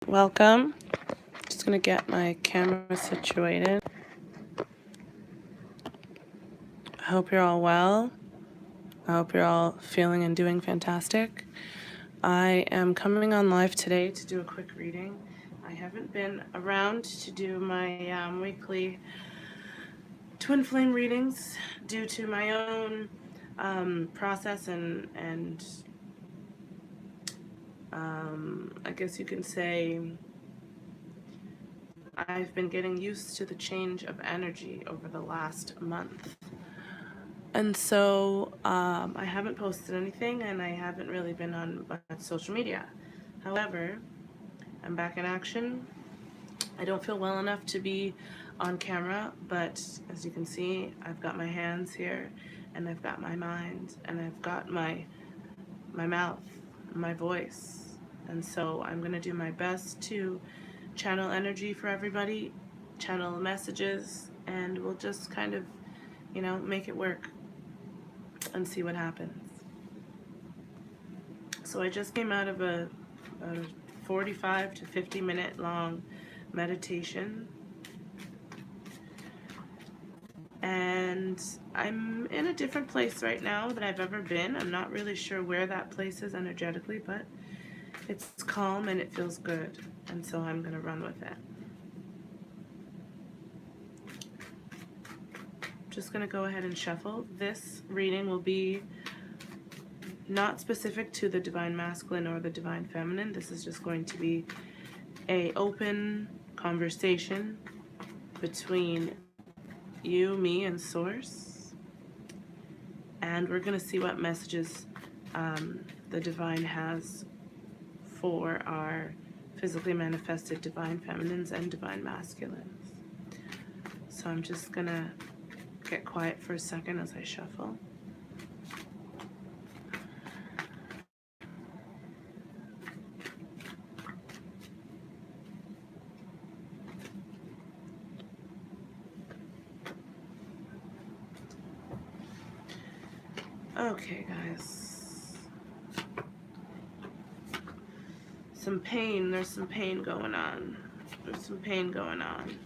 Welcome. Just gonna get my camera situated. I hope you're all well. I hope you're all feeling and doing fantastic. I am coming on live today to do a quick reading. I haven't been around to do my weekly twin flame readings due to my own process and I guess you can say I've been getting used to the change of energy over the last month. And so I haven't posted anything and I haven't really been on social media. However, I'm back in action. I don't feel well enough to be on camera, but as you can see, I've got my hands here and I've got my mind and I've got my mouth, my voice. And so I'm going to do my best to channel energy for everybody, channel messages, and we'll just kind of, make it work and see what happens. So I just came out of a 45 to 50 minute long meditation, and I'm in a different place right now than I've ever been. I'm not really sure where that place is energetically, but it's calm and it feels good, and so I'm going to run with it. Just going to go ahead and shuffle. This reading will be not specific to the Divine Masculine or the Divine Feminine. This is just going to be an open conversation between you, me, and Source. And we're going to see what messages the Divine has for our physically manifested Divine Feminines and Divine Masculines. So I'm just going to get quiet for a second as I shuffle. Okay, guys. Some pain. There's some pain going on. There's some pain going on.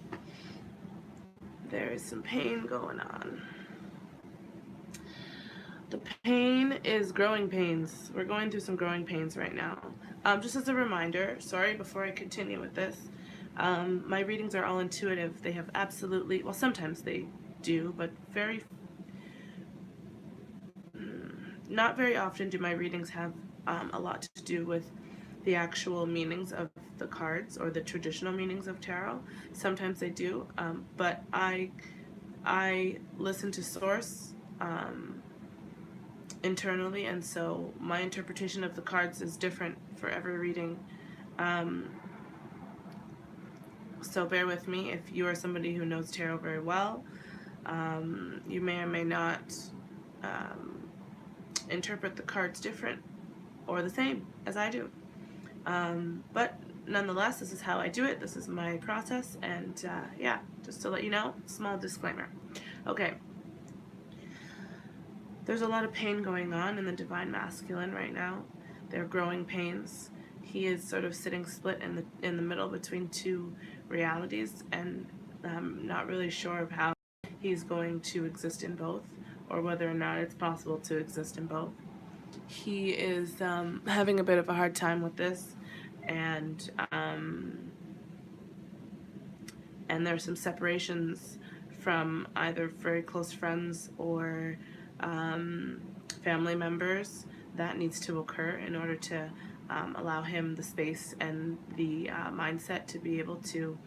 There is some pain going on. The pain is growing pains. We're going through some growing pains right now. Just as a reminder, sorry, before I continue with this, my readings are all intuitive. They have absolutely, well, sometimes they do, but not very often do my readings have a lot to do with the actual meanings of the cards or the traditional meanings of tarot. Sometimes they do, but I listen to Source internally, and so my interpretation of the cards is different for every reading. So bear with me if you are somebody who knows tarot very well. You may or may not interpret the cards different or the same as I do. But nonetheless, this is how I do it. This is my process, and yeah, just to let you know, small disclaimer. Okay. There's a lot of pain going on in the Divine Masculine right now. They're growing pains. He is sort of sitting split in the middle between two realities, and I'm not really sure of how he's going to exist in both, or whether or not it's possible to exist in both. He is having a bit of a hard time with this, and there's some separations from either very close friends or family members that needs to occur in order to allow him the space and the mindset to be able to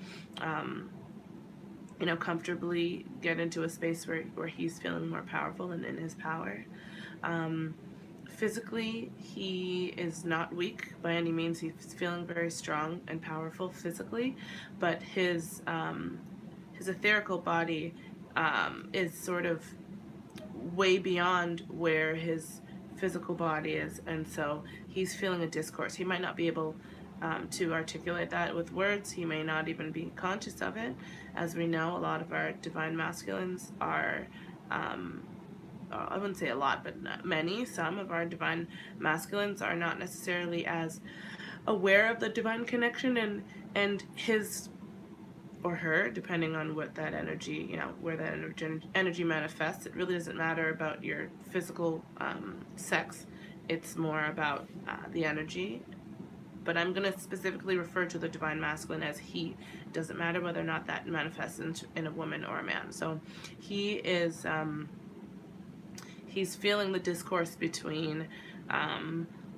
comfortably get into a space where he's feeling more powerful and in his power. Physically, he is not weak by any means. He's feeling very strong and powerful physically, but his etherical body is sort of way beyond where his physical body is, and so he's feeling a discourse. He might not be able to articulate that with words. He may not even be conscious of it. As we know, a lot of our Divine Masculines are I wouldn't say a lot, but many, some of our Divine Masculines are not necessarily as aware of the divine connection, and his or her, depending on what that energy, where that energy manifests. It really doesn't matter about your physical sex. It's more about the energy. But I'm going to specifically refer to the divine masculine as he. It doesn't matter whether or not that manifests in a woman or a man. So he is, he's feeling the discourse between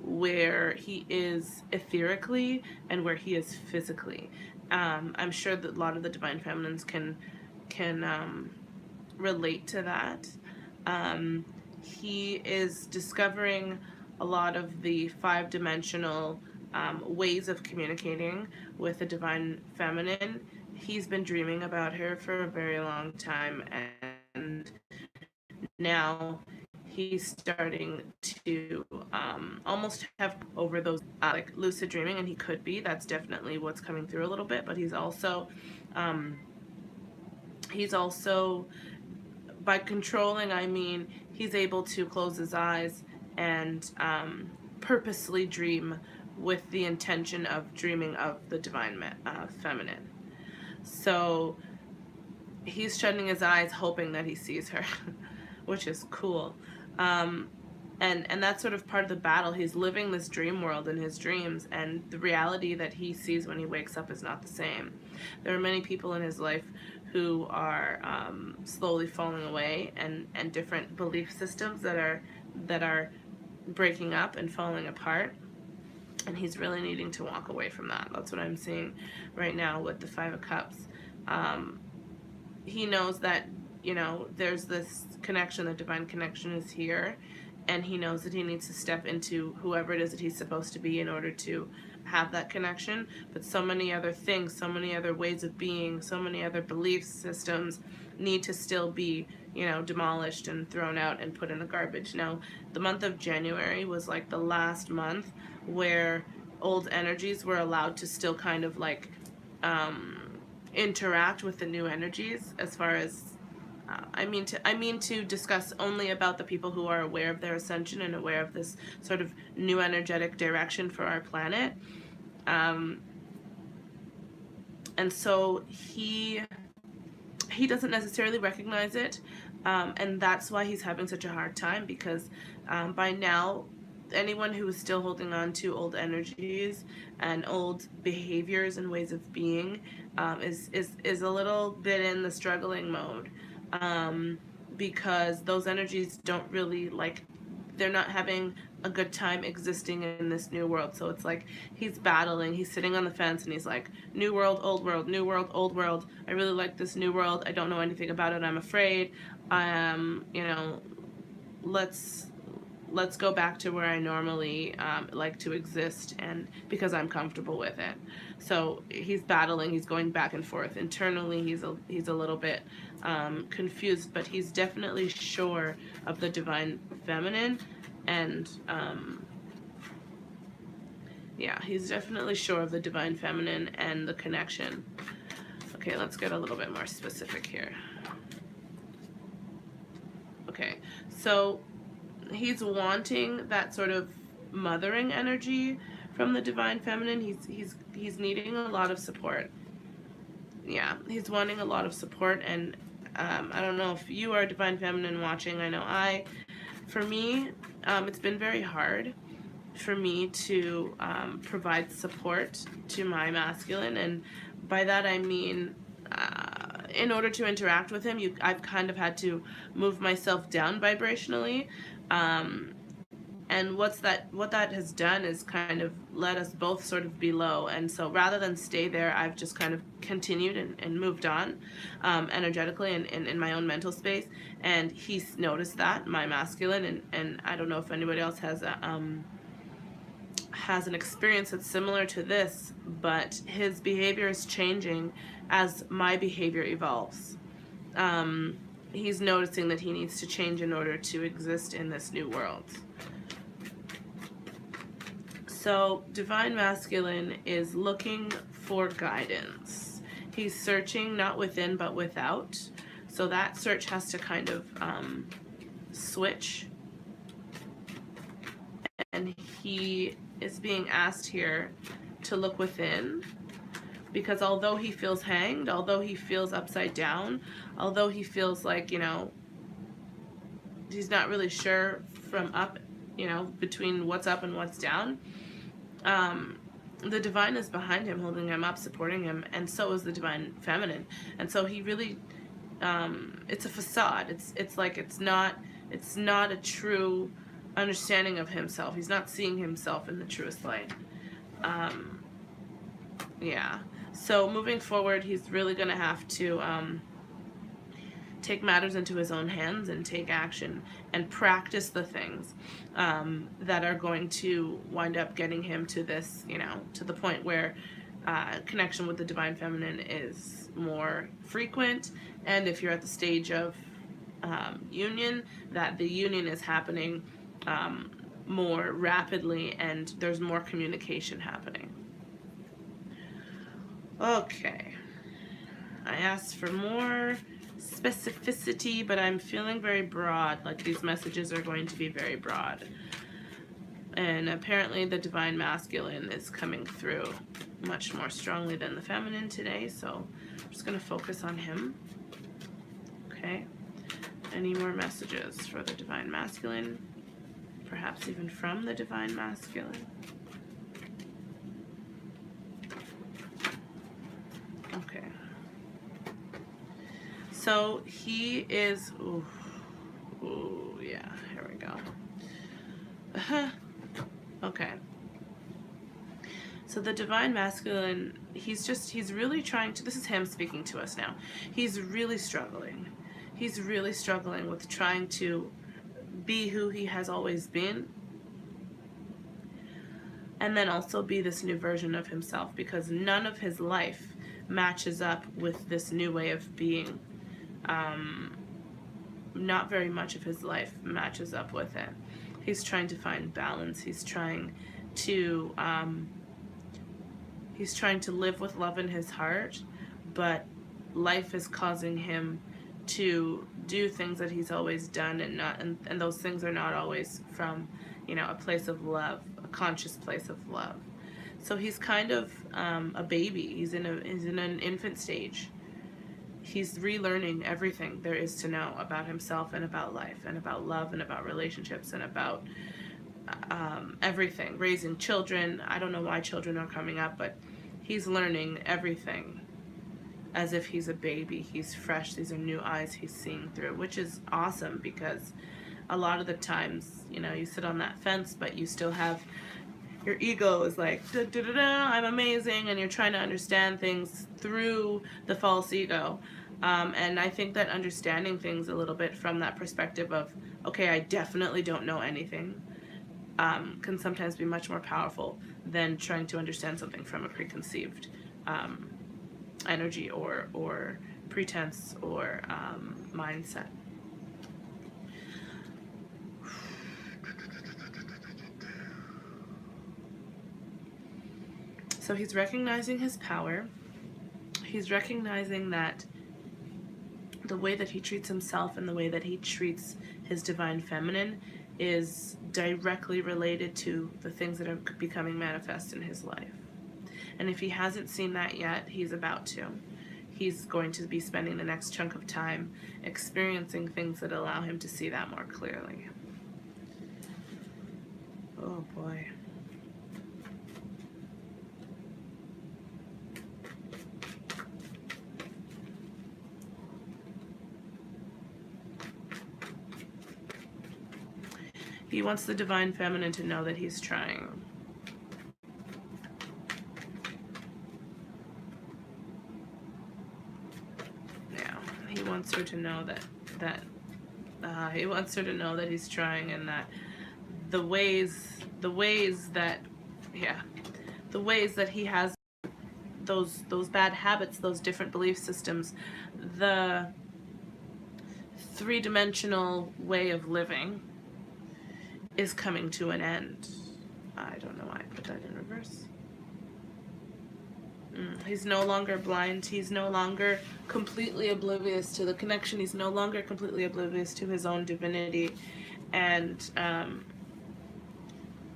where he is etherically and where he is physically. I'm sure that a lot of the divine feminines can relate to that. He is discovering a lot of the five-dimensional ways of communicating with the divine feminine. He's been dreaming about her for a very long time, and now he's starting to almost have over those like lucid dreaming, and he could be. That's definitely what's coming through a little bit. But he's also by controlling, I mean he's able to close his eyes and purposely dream with the intention of dreaming of the divine feminine. So he's shutting his eyes hoping that he sees her, which is cool. And that's sort of part of the battle. He's living this dream world in his dreams, and the reality that he sees when he wakes up is not the same. There are many people in his life who are slowly falling away, and different belief systems that are breaking up and falling apart. And he's really needing to walk away from that. That's what I'm seeing right now with the Five of Cups. He knows that, there's this connection, the divine connection is here, and he knows that he needs to step into whoever it is that he's supposed to be in order to have that connection. But so many other things, so many other ways of being, so many other belief systems need to still be, demolished and thrown out and put in the garbage. Now, the month of January was like the last month where old energies were allowed to still kind of like interact with the new energies, as far as I mean to discuss only about the people who are aware of their ascension and aware of this sort of new energetic direction for our planet. And so he doesn't necessarily recognize it, and that's why he's having such a hard time, because by now anyone who is still holding on to old energies and old behaviors and ways of being is a little bit in the struggling mode, because those energies don't really they're not having a good time existing in this new world. So it's like he's battling, he's sitting on the fence, and he's like, new world, old world, new world, old world. I really like this new world. I don't know anything about it. I'm afraid. Let's go back to where I normally like to exist, and because I'm comfortable with it. So he's battling, he's going back and forth. Internally, he's a little bit confused, but he's definitely sure of the divine feminine, and he's definitely sure of the divine feminine and the connection. Okay, let's get a little bit more specific here. Okay, so he's wanting that sort of mothering energy from the divine feminine. He's needing a lot of support. Yeah, he's wanting a lot of support, and I don't know if you are divine feminine watching. I know for me, it's been very hard for me to provide support to my masculine, and by that I mean in order to interact with him, I've kind of had to move myself down vibrationally. And what that has done is kind of let us both sort of be low. And so rather than stay there, I've just kind of continued and moved on energetically and in my own mental space. And he's noticed that, my masculine, and I don't know if anybody else has an experience that's similar to this, but his behavior is changing as my behavior evolves. He's noticing that he needs to change in order to exist in this new world. So divine masculine is looking for guidance. He's searching not within but without. So that search has to kind of switch. And he is being asked here to look within, because although he feels hanged, although he feels upside down, although he feels like, you know, he's not really sure from up, you know, between what's up and what's down, the divine is behind him, holding him up, supporting him, and so is the divine feminine. And so he really, it's a facade. It's like it's not a true understanding of himself. He's not seeing himself in the truest light. Yeah. So moving forward, he's really going to have to take matters into his own hands and take action and practice the things that are going to wind up getting him to this, you know, to the point where connection with the divine feminine is more frequent. And if you're at the stage of union, that the union is happening more rapidly and there's more communication happening. Okay, I asked for more specificity, but I'm feeling very broad, like these messages are going to be very broad. And apparently the divine masculine is coming through much more strongly than the feminine today, so I'm just going to focus on him. Okay, any more messages for the divine masculine? Perhaps even from the divine masculine? Okay. So he is, ooh, yeah, here we go. Okay. So the divine masculine, he's really trying to, this is him speaking to us now. He's really struggling. He's really struggling with trying to be who he has always been. And then also be this new version of himself, because none of his life matches up with this new way of being. Not very much of his life matches up with it. He's trying to find balance. He's trying to live with love in his heart, but life is causing him to do things that he's always done, and those things are not always from, you know, a place of love, a conscious place of love. So he's kind of a baby. He's in an infant stage. He's relearning everything there is to know about himself and about life and about love and about relationships and about everything. Raising children. I don't know why children are coming up, but he's learning everything as if he's a baby. He's fresh. These are new eyes he's seeing through, which is awesome, because a lot of the times, you know, you sit on that fence, but you still have, your ego is like, da, da, da, da, I'm amazing, and you're trying to understand things through the false ego. And I think that understanding things a little bit from that perspective of, okay, I definitely don't know anything, can sometimes be much more powerful than trying to understand something from a preconceived energy or pretense or mindset. So he's recognizing his power. He's recognizing that the way that he treats himself and the way that he treats his divine feminine is directly related to the things that are becoming manifest in his life. And if he hasn't seen that yet, he's about to. He's going to be spending the next chunk of time experiencing things that allow him to see that more clearly. Oh boy. He wants the divine feminine to know that he's trying. Yeah, he wants her to know that he wants her to know that he's trying, and that the ways that he has those bad habits, those different belief systems, the three-dimensional way of living is coming to an end. I don't know why I put that in reverse. He's no longer blind. He's no longer completely oblivious to the connection. He's no longer completely oblivious to his own divinity. And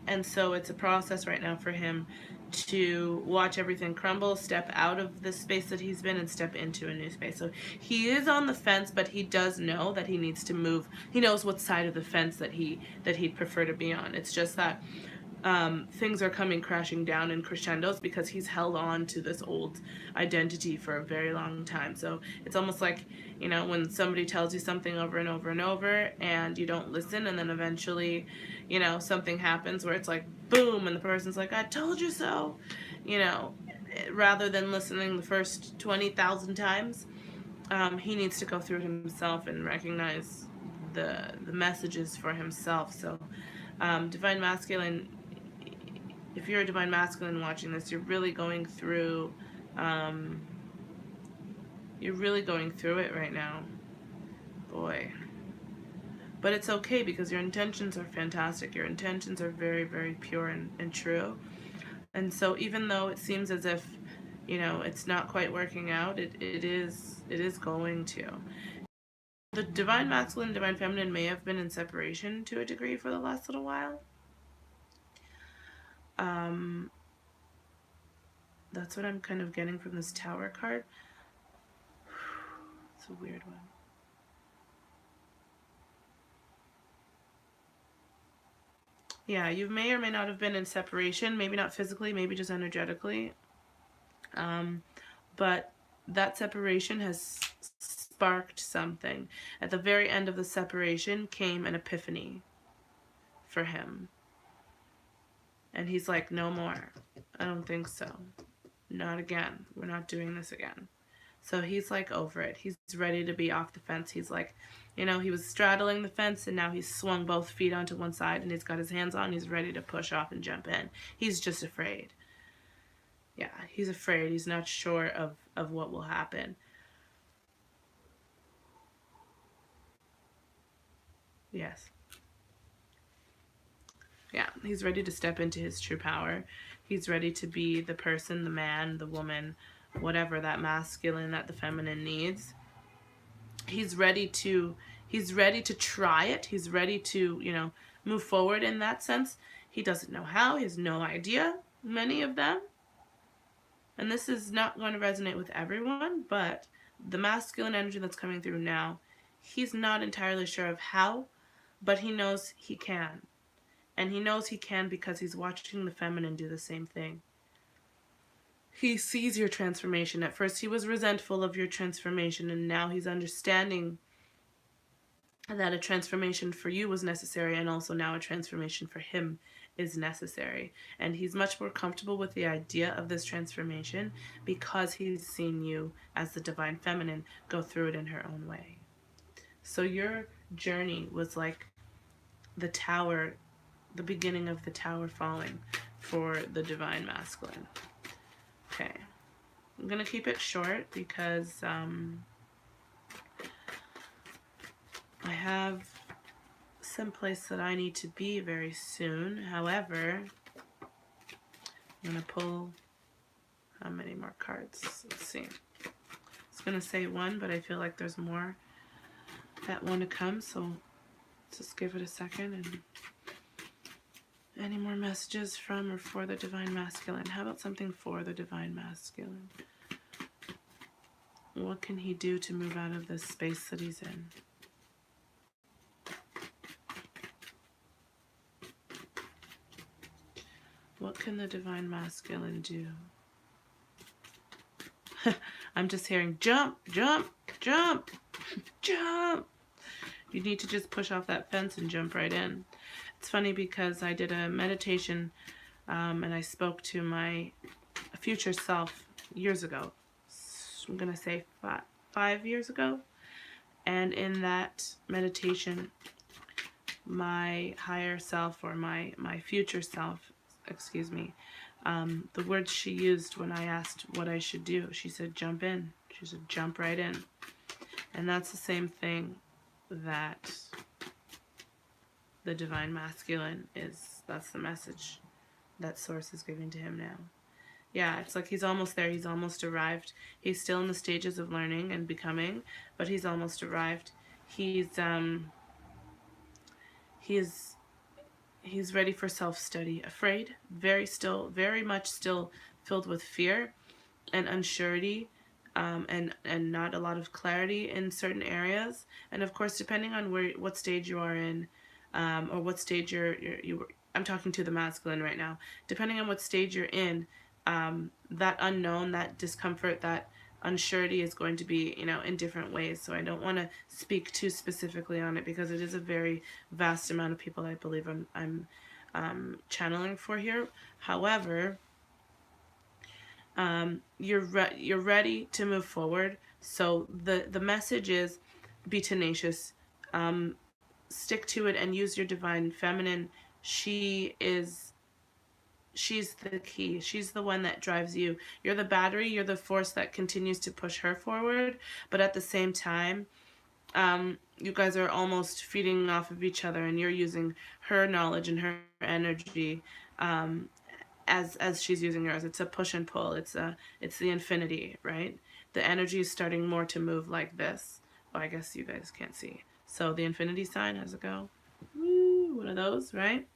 And so it's a process right now for him to watch everything crumble, step out of the space that he's been and step into a new space. So he is on the fence, but he does know that he needs to move. He knows what side of the fence that he'd prefer to be on. It's just that things are coming crashing down in crescendos because he's held on to this old identity for a very long time. So it's almost like, when somebody tells you something over and over and over and you don't listen, and then eventually, something happens where it's like, boom, and the person's like, I told you so, rather than listening the first 20,000 times. He needs to go through it himself and recognize the messages for himself. So divine masculine, if you're a divine masculine watching this, you're really going through it right now, boy. But it's okay, because your intentions are fantastic. Your intentions are very, very pure and true. And so even though it seems as if it's not quite working out, it is going to. The divine masculine and divine feminine may have been in separation to a degree for the last little while. That's what I'm kind of getting from this Tower card. It's a weird one. Yeah, you may or may not have been in separation, maybe not physically, maybe just energetically. But that separation has sparked something. At the very end of the separation came an epiphany for him. And he's like, no more. I don't think so. Not again. We're not doing this again. So he's like over it. He's ready to be off the fence. He's like, he was straddling the fence and now he's swung both feet onto one side and he's got his hands on. He's ready to push off and jump in. He's just afraid. Yeah, he's afraid. He's not sure of what will happen. Yes. Yeah, he's ready to step into his true power. He's ready to be the person, the man, the woman, whatever that masculine, that the feminine needs. He's ready to try it. He's ready to, move forward in that sense. He doesn't know how. He has no idea, many of them. And this is not going to resonate with everyone, but the masculine energy that's coming through now, he's not entirely sure of how, but he knows he can. And he knows he can because he's watching the feminine do the same thing. He sees your transformation. At first he was resentful of your transformation, and now he's understanding that a transformation for you was necessary, and also now a transformation for him is necessary. And he's much more comfortable with the idea of this transformation because he's seen you as the divine feminine go through it in her own way. So your journey was like the tower, the beginning of the tower falling for the divine masculine. Okay, I'm gonna keep it short because I have some place that I need to be very soon. However, I'm gonna pull how many more cards? Let's see. It's gonna say one, but I feel like there's more that want to come, so let's just give it a second. And any more messages from or for the divine masculine? How about something for the divine masculine? What can he do to move out of this space that he's in? What can the divine masculine do? I'm just hearing jump, jump, jump, jump. You need to just push off that fence and jump right in. It's funny because I did a meditation and I spoke to my future self years ago. I'm going to say 5 years ago. And in that meditation, my higher self, or my future self, excuse me, the words she used when I asked what I should do, she said, jump in. She said, jump right in. And that's the same thing that the divine masculine is. That's the message that Source is giving to him now. Yeah, it's like he's almost there. He's almost arrived. He's still in the stages of learning and becoming, but he's almost arrived. He's He's ready for self-study, afraid, very much still filled with fear and unsurety, and not a lot of clarity in certain areas. And of course, depending on what stage you are in, or what stage I'm talking to the masculine right now. Depending on what stage you're in, that unknown, that discomfort, that unsurety is going to be, in different ways. So I don't want to speak too specifically on it because it is a very vast amount of people I believe I'm channeling for here. However, you're ready to move forward. So the message is, be tenacious, stick to it, and use your divine feminine. She's the key. She's the one that drives you. You're the battery. You're the force that continues to push her forward. But at the same time, you guys are almost feeding off of each other, and you're using her knowledge and her energy, as she's using yours. It's a push and pull. It's the infinity, right? The energy is starting more to move like this. Oh, I guess you guys can't see. So the infinity sign, how's it go? Woo, one of those, right?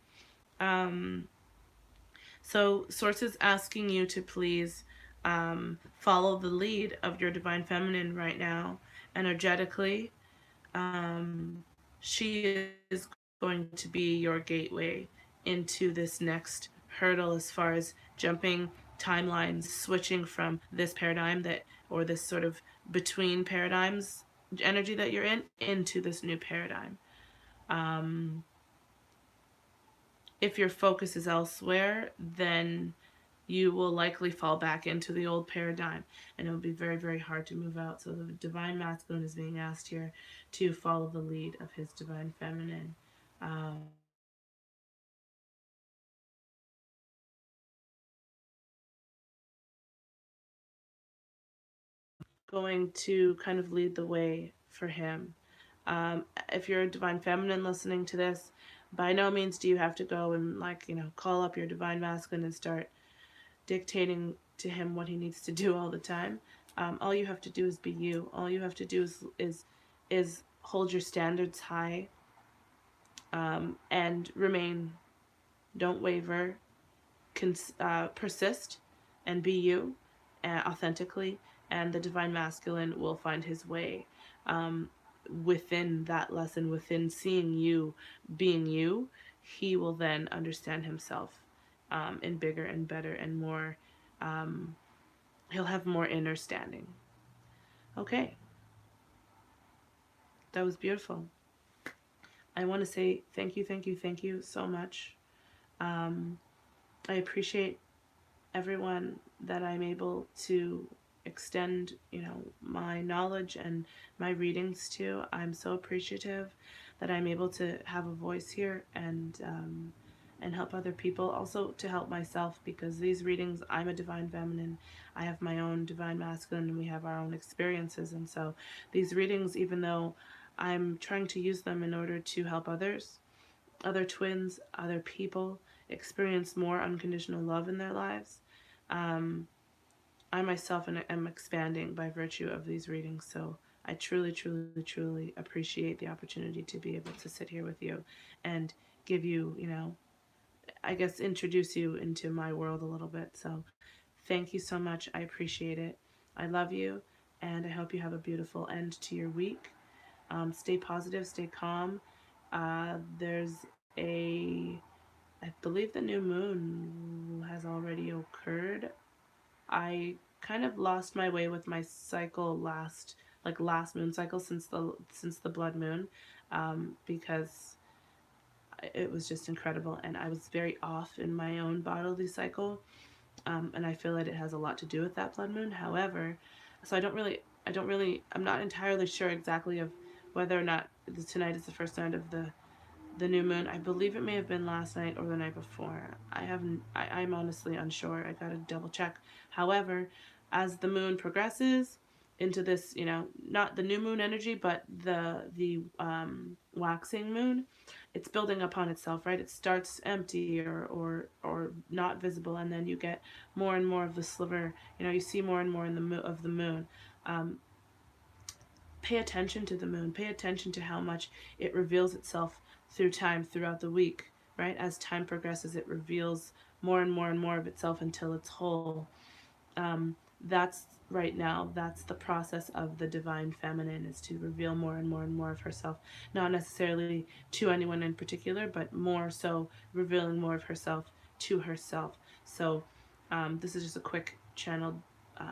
So Source is asking you to please follow the lead of your divine feminine right now, energetically. She is going to be your gateway into this next hurdle, as far as jumping timelines, switching from this paradigm or this sort of between paradigms energy that you're in, into this new paradigm. If your focus is elsewhere, then you will likely fall back into the old paradigm, and it will be very, very hard to move out. So the divine masculine is being asked here to follow the lead of his divine feminine. Going to kind of lead the way for him. If you're a divine feminine listening to this, by no means do you have to go and call up your divine masculine and start dictating to him what he needs to do all the time. All you have to do is be you. All you have to do is hold your standards high, and remain. Don't waver. Persist and be you, authentically, and the divine masculine will find his way within that lesson, within seeing you, being you. He will then understand himself in bigger and better and more. He'll have more inner standing. Okay, that was beautiful. I want to say thank you, thank you, thank you so much. I appreciate everyone that I'm able to extend, my knowledge and my readings to. I'm so appreciative that I'm able to have a voice here and help other people, also to help myself, because these readings, I'm a divine feminine, I have my own divine masculine, and we have our own experiences. And so these readings, even though I'm trying to use them in order to help others, other twins, other people experience more unconditional love in their lives, I myself am expanding by virtue of these readings. So I truly, truly, truly appreciate the opportunity to be able to sit here with you and give you, I guess, introduce you into my world a little bit. So thank you so much. I appreciate it. I love you, and I hope you have a beautiful end to your week. Stay positive, stay calm. There's I believe the new moon has already occurred. I kind of lost my way with my cycle last moon cycle, since the blood moon, because it was just incredible, and I was very off in my own bodily cycle, and I feel that it has a lot to do with that blood moon. However, so I'm not entirely sure exactly of whether or not tonight is the first night of the new moon. I believe it may have been last night or the night before. I'm honestly unsure. I gotta double check. However, as the moon progresses into this, not the new moon energy, but the waxing moon, it's building upon itself, right? It starts empty or not visible, and then you get more and more of the sliver. You see more and more of the moon. Pay attention to the moon. Pay attention to how much it reveals itself through time, throughout the week, right? As time progresses, it reveals more and more and more of itself until it's whole. That's right now, that's the process of the divine feminine, is to reveal more and more and more of herself, not necessarily to anyone in particular, but more so revealing more of herself to herself. So this is just a quick channeled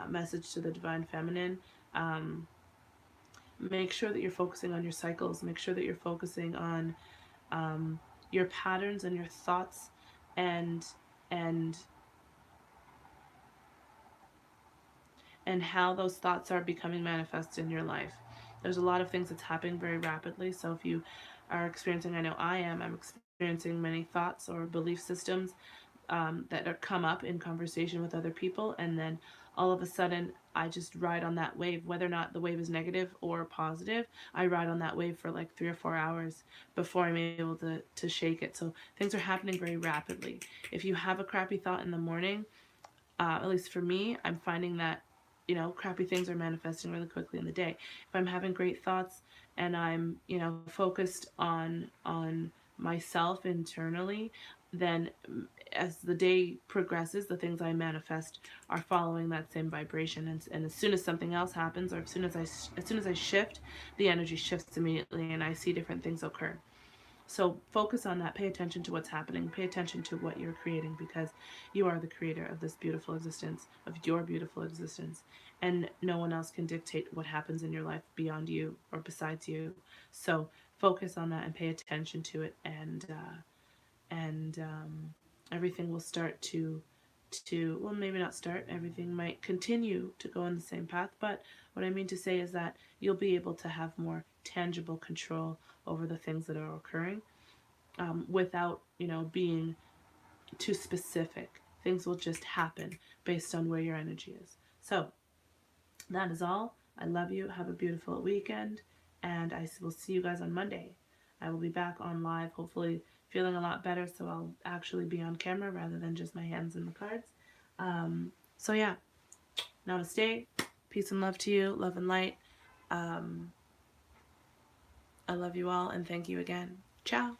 message to the divine feminine. Make sure that you're focusing on your cycles. Make sure that you're focusing on your patterns and your thoughts, and and and how those thoughts are becoming manifest in your life. There's a lot of things that's happening very rapidly. So if you are experiencing, I know I'm experiencing many thoughts or belief systems that are come up in conversation with other people, and then all of a sudden I just ride on that wave, whether or not the wave is negative or positive. I ride on that wave for like 3 or 4 hours before I'm able to shake it. So things are happening very rapidly. If you have a crappy thought in the morning, at least for me, I'm finding that, crappy things are manifesting really quickly in the day. If I'm having great thoughts and I'm, focused on myself internally, then as the day progresses, the things I manifest are following that same vibration. And as soon as something else happens, or as soon as I shift, the energy shifts immediately, and I see different things occur. So focus on that. Pay attention to what's happening. Pay attention to what you're creating, because you are the creator of this beautiful existence, of your beautiful existence. And no one else can dictate what happens in your life beyond you or besides you. So focus on that and pay attention to it, and everything will start to, well, maybe not start, everything might continue to go on the same path, but what I mean to say is that you'll be able to have more tangible control over the things that are occurring, without being too specific. Things will just happen based on where your energy is. So that is all. I love you. Have a beautiful weekend, and I will see you guys on Monday. I will be back on live, hopefully feeling a lot better, so I'll actually be on camera rather than just my hands in the cards. So yeah, namaste, peace and love to you, love and light. I love you all, and thank you again. Ciao.